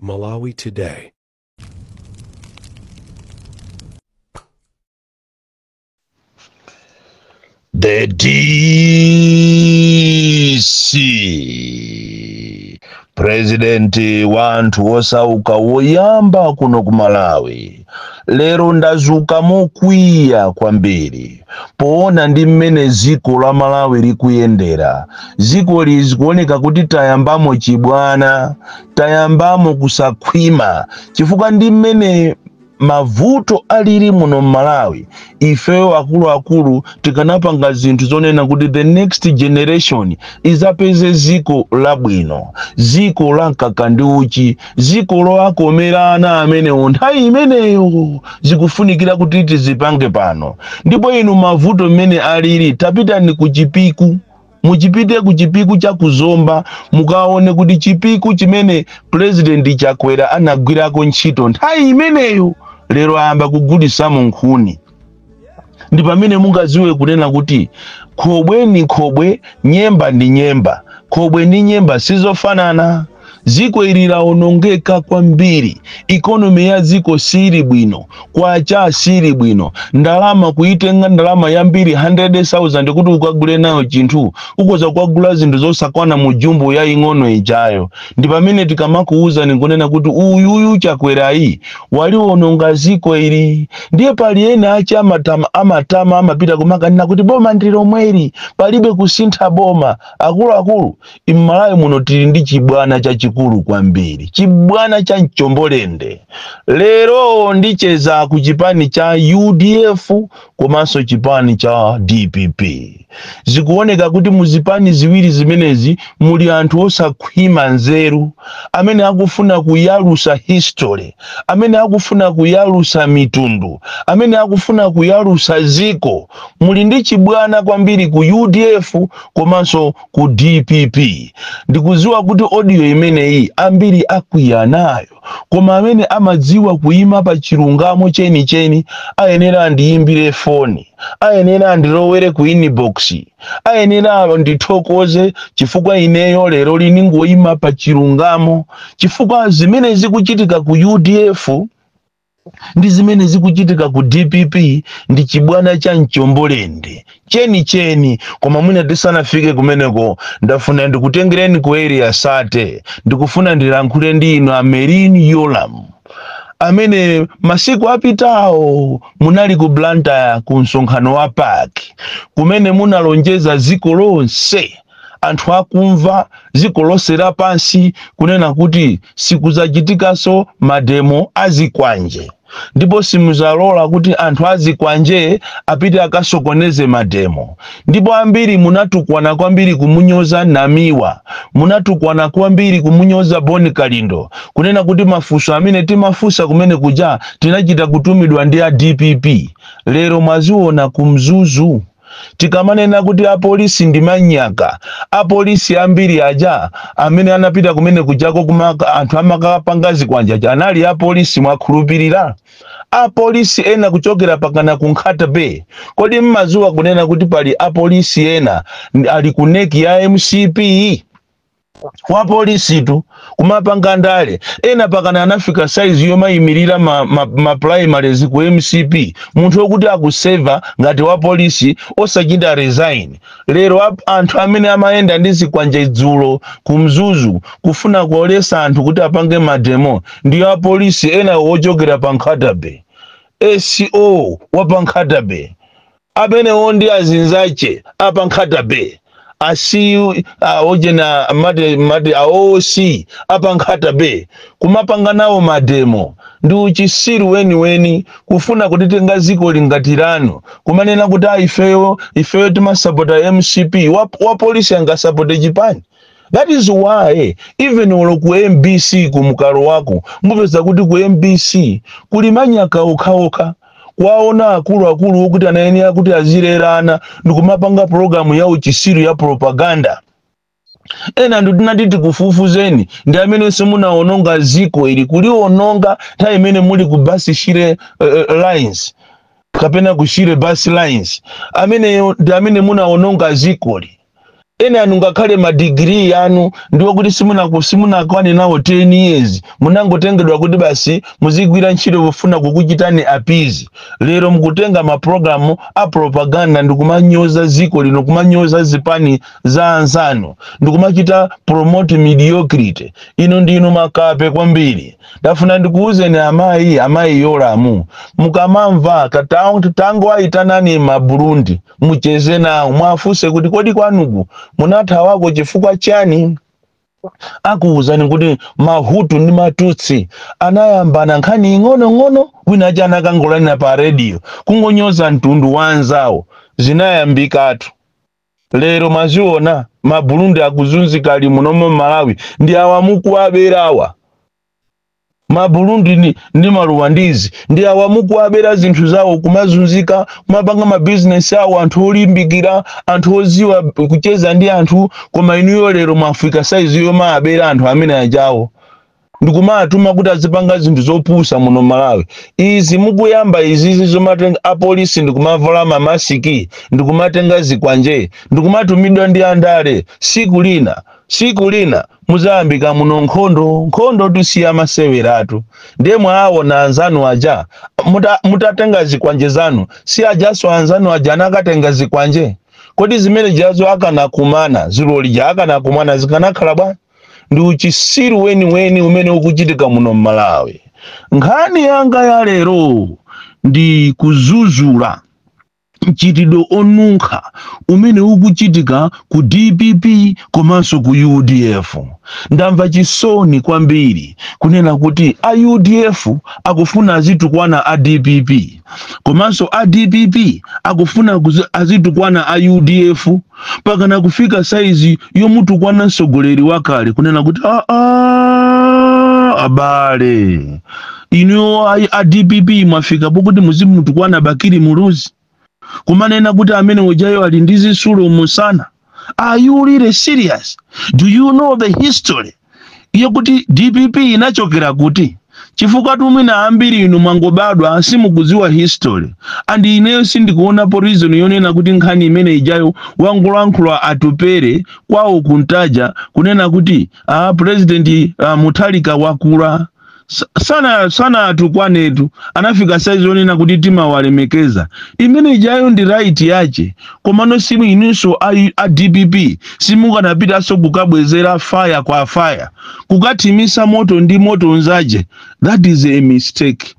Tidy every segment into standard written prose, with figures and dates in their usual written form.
Malawi Today. The DC Presidenti wantu osauka woyamba kuno ku Malawi lero ndazuka mokwiya kwambiri poona ndi mmene ziko la Malawi likuyendera. Ziko lizikuoneka kuti tayambamo chibwana, tayambamo kusakhwima chifukwa ndi mmene mavuto alili muno Malawi. Ifeyo akuluakulu tikanapanga zinthu zonena kuti the next generation izapeze ziko labwino, ziko la mkaka ndi uchi, ziko lowakomera ana amene nthawi imeneyo zikufunikira kuti tizipange pano. Ndipo inu mavuto mmene alili tapitani ku Chipiku, muchipite ku Chipiku cha Kuzomba mukaone kuti Chipiku chimene President Chakwera anagwirako ntchito nthawi imeneyo lero ayamba kugulitsamo nkhuni. Ndi pamene mungaziwe kunena kuti khobwe ni khobwe, nyemba ndi nyemba. Khobwe ndi nyemba sizofanana. Ziko ili laonongeka kwambiri, economy ya ziko sili bwino, kwacha sili bwino. Ndalama kuitenga ndalama yambiri 100,000 kuti ukagule nayo chinthu ukoza kugula zinthu zosakwana mu jumbo ya ing'ono ijayo. Ndi pamene tikamakuuza nikunena kuti uyu Chakwera iyi waliwononga ziko ili. Ndiye pali ena achi amatama amapita kumakanena kuti boma ndilo mweri palibe kusintha boma. Akuluakulu Malawi muno tili ndi chibwana cha chikulu kwambiri, chibwana cha Mchombolende. Lero ndicheza ku chipani cha UDF komanso chipani cha DPP. Zikuoneka kuti muzipani ziwiri zimenezi muli anthu osakhwima nzeru, amene akufuna kuyalusa history, amene akufuna kuyalusa mitundu, amene akufuna kuyalusa ziko. Muli ndi chibwana kwambiri ku UDF komanso ku DPP. Ndikuziwa kuti audio imeneyi ambiri akwiya nayo, koma amene amadziwa kuima pa chilungamo cheni ayenera andiyimbire foni, ayenera andilowere ku inbox, ayenera ndithokoze chifukwa ineyo lero lini ngoyima pa chilungamo. Chifukwa zimene zikuchitika ku UDF ndi zimene zikuchitika ku DPP ndi chibwana cha Mchombolende cheni. Koma mwina tisanafike kumeneko ndafuna ndikutengereni ku area Sate, ndikufuna ndilankhule ndi inu Amerin Yolam, amene masiku apitawo munali ku Blantyre ku msonkhano wa park kumene munalonjeza ziko lonse. Anthu akumva ziko lonse lapansi kunena kuti sikuzachitikaso mademo azikwanje, ndipo simuzalola kuti anthu azikwanje apite akasokoneze mademo. Ndipo ambiri munatukwana kwambiri kumunyoza Namiwa, munatukwana kwambiri kumunyoza Boni Kalindo, kunena kuti mafunso amene timafunsa kumene kuja tinachita kutumidwa ndi a DPP. Lero mwaziona kumzuzu tikamanena kuti apolisi ndi manyaka. Apolisi ambiri aja amene anapita kumene kujako kumaka anthu amakapanga zikwanja anali apolisi mwakhulupirira. Apolisi ena kuchokera pakana ku Nkhata Bay. Kodi mmazuwa kunena kuti pali apolisi ena ali ku neki ya MCP? Wa polisi tu kumapanga ndale ena pakana anafika size yomayimirira ma primaries ku MCP. Munthu wokuti akuseva ngati wa polisi osachita resign. Lero anthu amene amaenda ndi zikwanja dzulo kumzuzu kufuna kuolesa anthu kuti apange mademo ndi wa polisi ena wochokera pa Nkhata Bay. SCO wa pa Nkhata Bay amene wondi azinzache apa Nkhata Bay. Asiyu ojena made aosi apa Nkhata Bay kumapanga nawo mademo ndi uchisiru weni kufuna kutitenga ziko lingatirano kumanena kuti ifeyo timasapota MCP. Wa polisi angasapota chipani. That is why even olo ku MBC kumukalo wako mupeza kuti ku MBC kuli manyaka okhaokha. Kwaona akuluakulu wokuti anayenera kuti azirerana ndikumapanga programu ya uchisiru ya propaganda. Ena ndinati tikufufuzeni ndi amene simunaononga ziko ili kuliononga nthawi imene muli ku basi shire lines kapena kushire bus lines. Amene ndi amene munaononga zikoli. ene anunga kale madigiri yanu ndiwo kuti simuna kwani nawo 10 years munangotengedwa kuti basi muzigwira ntchito kufuna kukuchitani apizi. Lero mukutenga maprogramu a propaganda ndikumanyoza ziko lino, kumanyoza zipani za anzano, ndikumachita promote mediocrity. Ino ndino makape kwambiri. Ndafuna ndikuuzeni amayi Yolamu, mukamamva tango aitanani Burundi mucheze nawo mwafuse kuti kodi kwanuku munatha wako chifukwa chani. Akuuzani kuti Mahutu ndi Matutsi anayambana nkhani ing'ono wina jana kangolani pa radio kungonyoza mtundu wanzawo zinayambikatu. Lero maziona Burundi akuzunzika ali munomo Malawi ndi awamukuaberawa. Burundi ndi Maruwandizi ndi awamukuabera zinthu zawo kumazunzika kumapanga mabusiness awo anthu olimbikira anthu oziwa kucheza ndi anthu koma inuyo lero mu Africa size yo maabera anthu amene ajawo ndikumatuma kuti azipanga zinthu zopusa muno Malawi. Izi mukuyamba izizi zomatenga apolisi ndikumavala mamasiki ndikumatenga zikwanje ndikumatumidwa ndi andale siku lina muzayambika muno nkhondo tusiya maseweratu ndiye mwaawona anzanu aja mutatenga zikwanje zanu si ajaso anzanu aja nakatenga zikwanje kodi zimene jazo akanakumana ziloli akanakumana zikanakhala bwa ndi uchisiru weni umene ukuchitika muno Malawi. Nkhani yanga ya lero ndi kuzuzula mchitidwe onunkha umene ukuchitika ku DPP komanso ku UDF. Ndamva chisoni kwambiri kunena kuti a UDF akufuna azitukwana a DPP komanso a DPP akufuna azitukwana a UDF pakana kufika saizi yomutukwana msogoleri wakale kunena kuti abale ino a DPP mwafika pokuti muzimutukwana Bakiri Muluzi kumanena kuti amene ujayo ali ndi zisulo musana. Are you really serious? Do you know the history yokuti DPP inachokera kuti? Chifukwa tumwina ambiri inu mwangobadwa simukuziwa history. Andi ineyo sindikuonapo reason yonena kuti nkhani imene ijayo wangulankhula atupere kwawo kuntaja kunena kuti President Mutharika wakula sana atukwanetu anafika saizi onena kuti tima walemekeza imene ijayo ndi right yache komano simu inuso a DPP simu kanapita so kukabwezera fire kwa fire kukatimisa moto ndi moto nzaje. That is a mistake.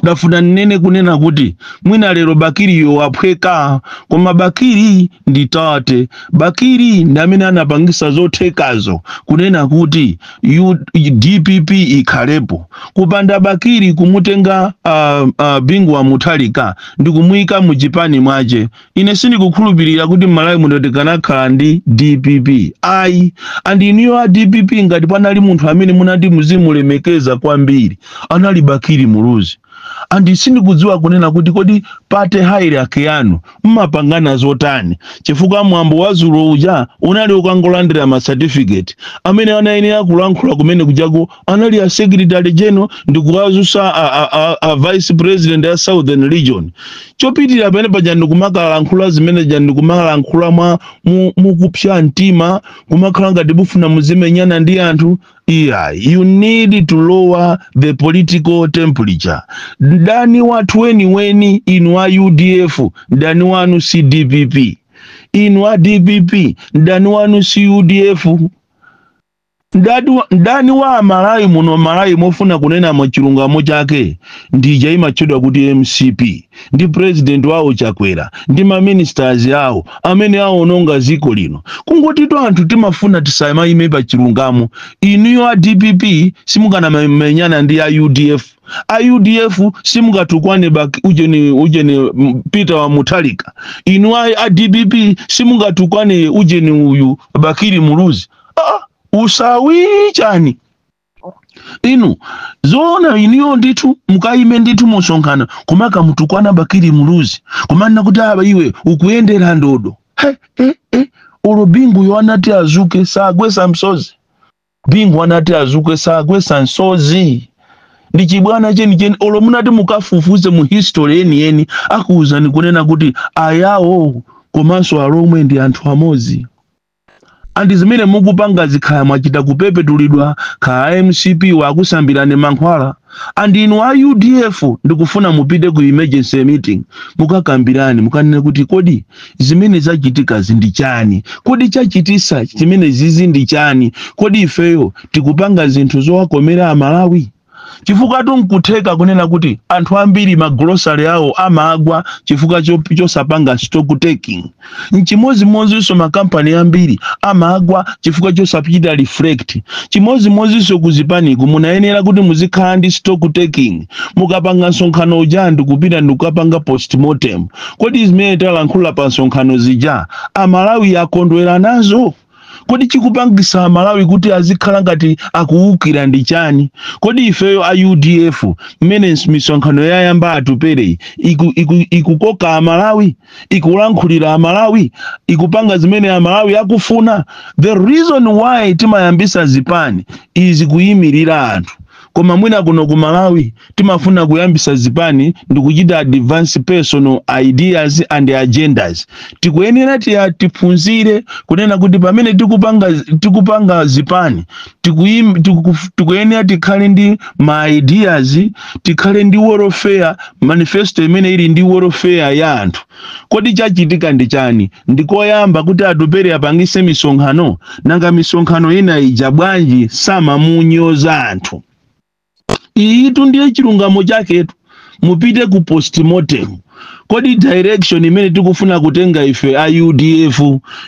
Ndafuna nene kunena kuti mwina lero Bakiri yo wapweka koma Bakiri ndi tate. Bakiri ndamene anapangisa zothekazo kunena kuti DPP ikhalepo. Kupanda Bakiri kumutenga Bingwa Mutharika ndi kumuyika mu chipani mwaje. Ine sindikukhulupirira kuti Malawi muno tikanakhala ndi DPP. Andi iniyo a DPP ngati panali munthu amene munati muzimulemekeza kwambiri anali Bakiri Muluzi. Andi sindikudziwa kunena kuti kodi pate hierarchy yanu mmapangana zotani chifukwa mwambo wa Zulu uja unali ukangolandira ma certificate amene anayenera kulankhula kumene kujago anali a secretary general ndikuwazusa a vice president ya Southern Region. Chopitira pene paja ndikumakala zimene ja ndikumakala mwa mukupsya mtima kumakhala ngati bufuna muzimenyana ndi anthu. You need to lower the political temperature. Ndani watu weni inu wa UDF, ndani wanu si DPP. Inu wa DPP, ndani wanu si UDF. Ndani wa Malawi muno Malawi mofuna kunena machilungamo chake ndija imachedwa kuti MCP ndi president wao Chakwera ndi ma ministers yao amene aononga ziko lino kungoti to anthu timafuna tisayima ime pa chilungamo. Inu wa DPP simukana menyana ndi ya UDF. UDF simungatukwane ujeni Peter wa Mutharika. Inu a DPP simungatukwane ujeni uyu Bakiri Muluzi. Usawi chani inu zona iniyo nditu mukaime nditu musonkhana kumaka mutukwana Bakiri Muluzi kumana kuti aba iwe ukuyendera ndodo olo Bingu yo anati azuke sagwesa msozi. Bingu anati azuke sagwesa msozi ndi chibwana cheni olo munati mukafufuze mu history eni akuuzani kunena kuti ayawo komanso alomwe ndi anthu amozi. andi zimene mukupanga zikhaya mwachita kupepetulidwa kha MCP wakusambirane mankhwala andi inu a UDF ndikufuna mupite ku emergency meeting mukakambirani mukanene kuti kodi zimene zachitika ndi chani, kodi chachitisa chimene zizi ndi chani, kodi ifeyo tikupanga zinthu zowakomera Amalawi. Chifukwa nkutheka kunena kuti anthu ambiri magrocery awo amagwa chifukwa chosapanga stock taking. Nchimozimozinso makampani ambiri amagwa chifukwa chosapita reflect. Chimozimozinso kuzipaniku munayenera kuti muzikhala ndi stock taking. Mukapanga nsonkhano uja ndikupita ndikukapanga postmortem. Kodi zimene talankhula pa nsonkhano zija Amalawi akondwera nazo? Kodi chikupangisa Amalawi kuti azikhala ngati akuwukira ndi chani? Kodi ifeyo a UDF mmene misonkhano yayamba atupere ikukoka Amalawi, ikulankhulira Amalawi, ikupanga zimene Amalawi akufuna? The reason why timayambisa zipani is kuyimirira anthu. Koma mwina kuno ku Malawi timafuna kuyambisa zipani ndikuchita advance personal ideas and agendas. Tikuyenera tiphunzire kunena kuti pamene tikupanga zipani tikuyenera tikhale ndi ma ideas, tikhale ndi welfare manifesto imene ili ndi welfare ya anthu. Kodi chachitika ndi chani? Ndikoyamba kuti atupere apangise misonkhano, nanga misonkhano ina ija bwanji samamunyoza anthu. Itu ndiye chilungamo chaketu, mupite ku postmortem. Kodi direction imene tikufuna kutenga ife a UDF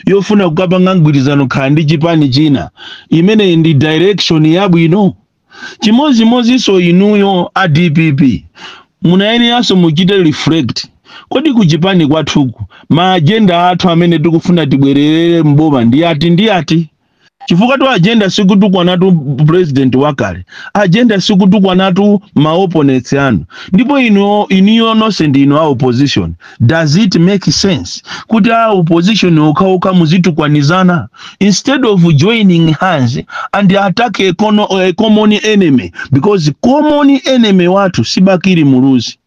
yofuna kukapanga mgwirizano khala ndi chipani china, imene ndi direction yabwino? Chimozimozinso inuyo a DPP munayeneranso muchite reflect. Kodi kuchipani kwathuku ma agenda athu amene tikufuna tibwerere mboma ndi ati? Chifukwa tu agenda sikutukwa natu president wakale, agenda sikutukwa natu ma opponents anu. Ndipo iniyo nonse ndi a opposition. Does it make sense kuti a opposition okauka muzitukwanizana instead of joining hands and attack a common enemy? Because common enemy watu si Bakiri Muluzi.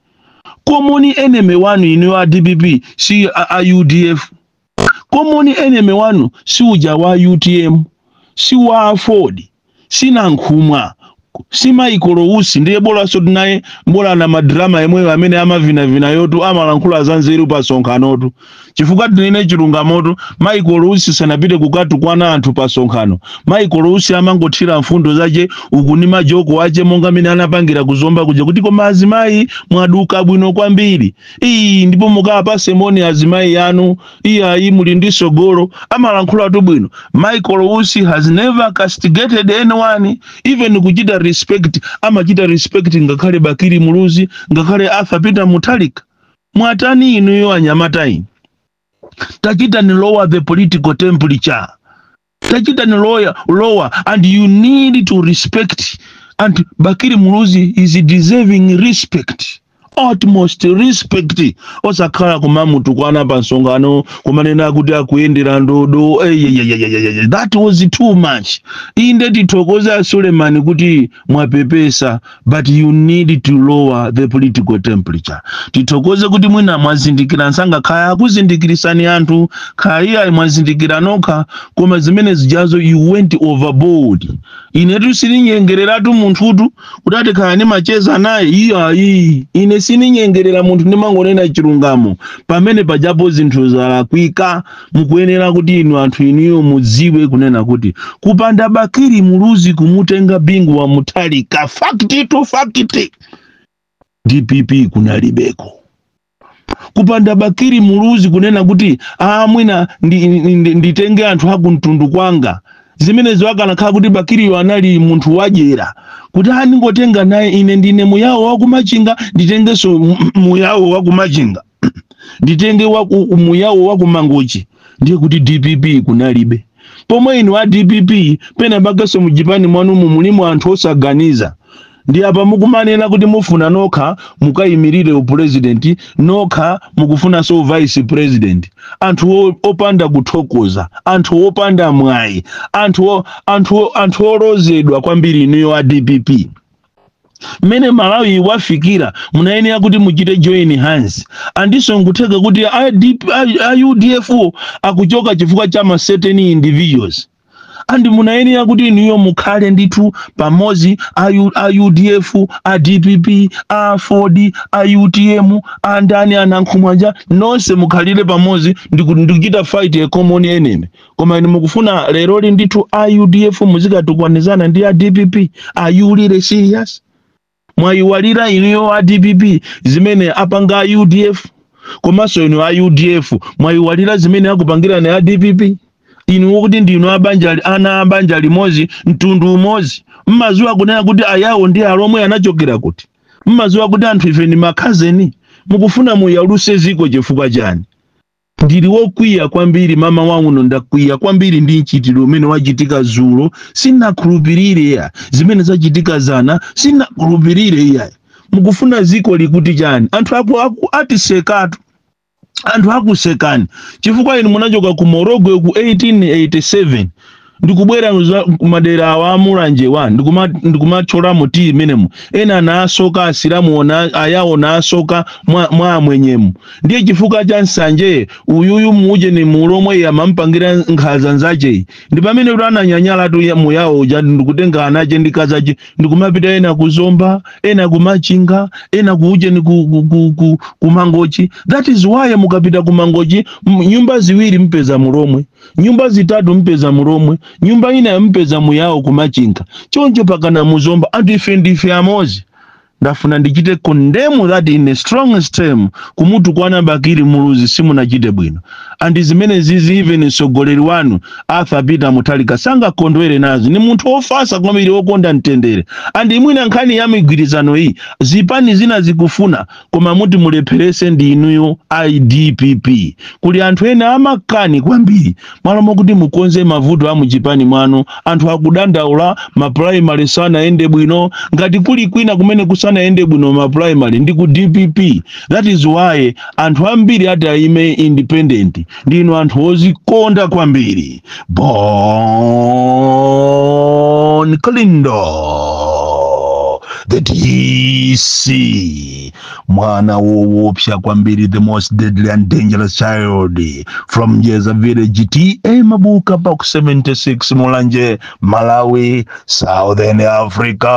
Common enemy wanu iniyo a DPP si a UDF. Common enemy wanu si uja wa UTM, si wa Ford, si Nankhumwa, si Maikolo ndiye bola so naye mbola na madrama yemwe amene amavina yotu amalankhula zanzeru pa sonkhanotu. Chifukwa tinene chilungamoto Maikolo sanapite kukatukwana anthu pa sonkhano. Maikolo amangothira mfundo zache ukuni majoko wache monga amene anapangira kuzomba kuja kuti koma azimayi mwaduka bwino kwambiri. Ndipo mukapa semoni azimayi yanu ayi muli ndi sogolo amalankhula tu bwino. Maikolo has never castigated anyone, even kuchita respect amachita respect ngakhale Bakiri Muluzi, ngakhale Arthur Peter Mutharika. Mwatani inuyo anyamata inu. Tachita ni lower the political temperature. Tachita ni lower and you need to respect, and Bakiri Muluzi is deserving respect. Utmost respect. Osakhala kumamutu kwana pansongano kumanena kuti akuyendera ndodo. That was too much. Inde titokoza Suleiman kuti mwapepesa, but you need to lower the political temperature. Titokoze kuti mwina mwazindikira nsanga kaya kuzindikirisani anthu kaya mwazindikira nokha koma zimene zijazo you went overboard. Inetu sininyengereratu munthutu kuti kaya ni macheza naye ine sininyengerera munthu ndimangonena chilungamo pamene pajapo zinthu zalakwika. Mukuyenera kuti inu anthu iniyo mudziwe kunena kuti kupanda Bakiri Muluzi kumutenga bingu wa Mutharika fact to fact DPP kunalibeko. Kupanda Bakiri Muluzi kunena kuti mwina nditenge anthu akumtundu kwanga, zimene ziwakanakhala kuti Bakiri anali munthu wajera kuti ningotenga naye ine ndine muyawo wakumachinga nditengeso muyawo wakumachinga nditenge muyawo wakumangochi. Ndiye kuti DPP kunalibe. Pomwe inu wa DPP pena bagaso mujipani mwanu mulimu anthu osaganiza. Ndi apa mukumanena kuti mufuna nokha mukayimirire upresident, nokha mukufuna so vice president. Anthu opanda kuthokoza, anthu opanda mwayi, anthu orozedwa kwambiri inu wa DPP. Mene Malawi wafikira munayenera kuti muchite join hands. Andiso ngutheka kuti UDF akuchoka chifukwa cha certain individuals. andi munayenera kuti niyo mukhale ndithu pamozi a UDF, a DPP, a FORD, a UTM, andani anankhumwanja nonse mukhalire pamozi ndikuchita fight a common enemy. Koma ine mukufuna lero ndithu a UDF muzikatukwanizana ndi a DPP. Are you really serious? Mwayiwalira iniyo a DPP zimene apanga a UDF, komanso ino a UDF mwayiwalira zimene akupangira na a DPP. Inu kuti ndinu ana abanja limozi mtundu umozi. Mmaziwa kunena kuti ayawo ndi alomwe anachokera kuti. Mmaziwa kuti anthu ife ni makhazeni. Mukufuna muyaluse ziko chifukwa chani? Ndili wokwiya kwambiri mama wangu ndakwiya kwambiri ndi nchitiro umene wachitika zulo. Sinakhulupirire ya zimene zachitika zana, sinakhulupirire ya. Mukufuna ziko likuti chani? Anthu atisekatu. Anthu akusekani chifukwa inu munachoka ku Morogwe ku 1887 ndikubwera kumadera awa Mulanje wa ndikumachola muti imenemu ena naasoka asilamu ona ayawo naasoka mwa mwenyemu. Ndiye chifukwa cha nsanje uyuyu muje ni mulomwe yamampangira nkhaza nzache ndi pamene kuti ananyanyala tu muyawo uja ndikutenga anache ndikazache ndikumapita ena kuzomba ena kumachinga ena kuje ni kumangochi. That is why mukapita kumangochi nyumba ziwiri mpeza mulomwe, nyumba zitatu mpeza mulomwe, nyumba ina mpeza muyawo kumachinga. Choncho pakana muzomba antu ife ndife amozi. Ndafuna ndichite condemn that in the strongest term kumutu kwana bakiri muluzi simu na chite bwino. Andi zimene zizi even sogoleri wanu Arthur Peter Mutharika sanga kondwere nazo. Ni muntu ofasa kwambiri wokonda ntendere. Andi mwina nkhani ya migwirizano hii zipani zina zikufuna koma muti mulepherese ndi inuyo IDPP. Kuli anthu ena amakani kwambiri malomo kuti mukonze mavuto a muchipani mwanu. Anthu akudandaula ma primary sana ende bwino ngati kuli kwina kumene kusana ende bwino ma primary ndi ku DPP. That is why anthu ambiri ati aime independent. Ndino anthu ozikonda kwambiri. Bon Klindo the DC mwana woopsya kwambiri, the most deadly and dangerous child from Jeza Village TA Mabuka Box 76 Mulanje, Malawi, Southern Africa.